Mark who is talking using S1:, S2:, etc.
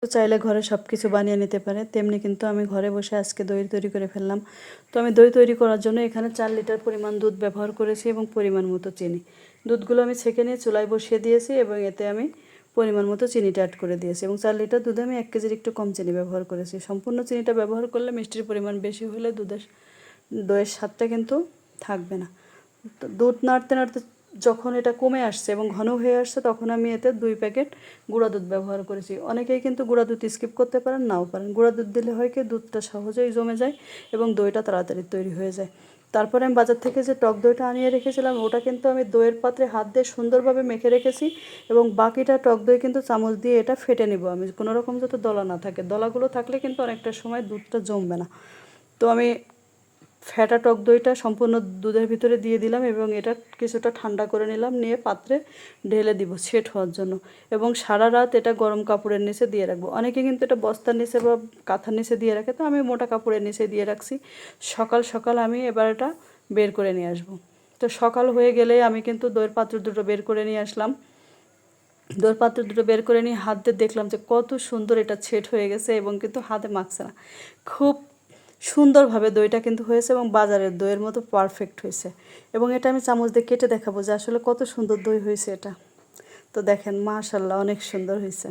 S1: তো চাইলে ঘরে সব কিছু বানিয়ে নিতে পারে, তেমনি কিন্তু আমি ঘরে বসে আজকে দই তৈরি করে ফেললাম। তো আমি দই তৈরি করার জন্য এখানে 4 লিটার পরিমাণ দুধ ব্যবহার করেছি এবং পরিমাণ মতো চিনি। দুধগুলো আমি ছেঁকে নিয়ে চুলায় বসিয়ে দিয়েছি এবং এতে আমি পরিমাণ মতো চিনিটা অ্যাড করে দিয়েছি এবং 4 লিটার দুধে আমি 1 কেজির একটু কম চিনি ব্যবহার করেছি। সম্পূর্ণ চিনিটা ব্যবহার করলে মিষ্টির পরিমাণ বেশি হলে দইয়ের স্বাদটা কিন্তু থাকবে না। তো দুধ নাড়তে নাড়তে যখন এটা কমে আসছে এবং ঘন হয়ে আসছে তখন আমি এতে 2 প্যাকেট গুঁড়া দুধ ব্যবহার করেছি। অনেকেই কিন্তু গুঁড়া দুধ স্কিপ করতে পারেন, নাও পারেন। গুঁড়া দুধ দিলে হয় কি দুধটা সহজেই জমে যায় এবং দইটা তাড়াতাড়ি তৈরি হয়ে যায়। তারপরে আমি বাজার থেকে যে টক দইটা আনিয়ে রেখেছিলাম ওটা কিন্তু আমি দইয়ের পাত্রে হাত দিয়ে সুন্দরভাবে মেখে রেখেছি এবং বাকিটা টক দই কিন্তু চামচ দিয়ে এটা ফেটে নেব আমি, কোনো রকম যাতে দলা না থাকে। দলাগুলো থাকলে কিন্তু অনেকটা সময় দুধটা জমবে না। তো আমি ফ্যাটা টক দইটা সম্পূর্ণ দুধের ভিতরে দিয়ে দিলাম এবং এটা কিছুটা ঠান্ডা করে নিলাম, নিয়ে পাত্রে ঢেলে দিব সেট হওয়ার জন্য এবং সারা রাত এটা গরম কাপড়ের নিচে দিয়ে রাখবো। অনেকে কিন্তু এটা বস্তার নিচে বা কাঁথার নিচে দিয়ে রাখে, তো আমি মোটা কাপড়ের নিচে দিয়ে রাখছি। সকাল সকাল আমি এবার এটা বের করে নিয়ে আসবো। তো সকাল হয়ে গেলেই আমি কিন্তু দইয়ের পাত্র দুটো বের করে নিয়ে আসলাম। দইয়ের পাত্র দুটো বের করে নিয়ে হাত দিয়ে দেখলাম যে কত সুন্দর এটা ছেট হয়ে গেছে এবং কিন্তু হাতে মাখছে না। খুব সুন্দরভাবে দইটা কিন্তু হয়েছে এবং বাজারের দইয়ের মতো পারফেক্ট হয়েছে এবং এটা আমি চামচ দিয়ে কেটে দেখাবো যে আসলে কত সুন্দর দই হয়েছে এটা। তো দেখেন, মাশাআল্লাহ, অনেক সুন্দর হয়েছে।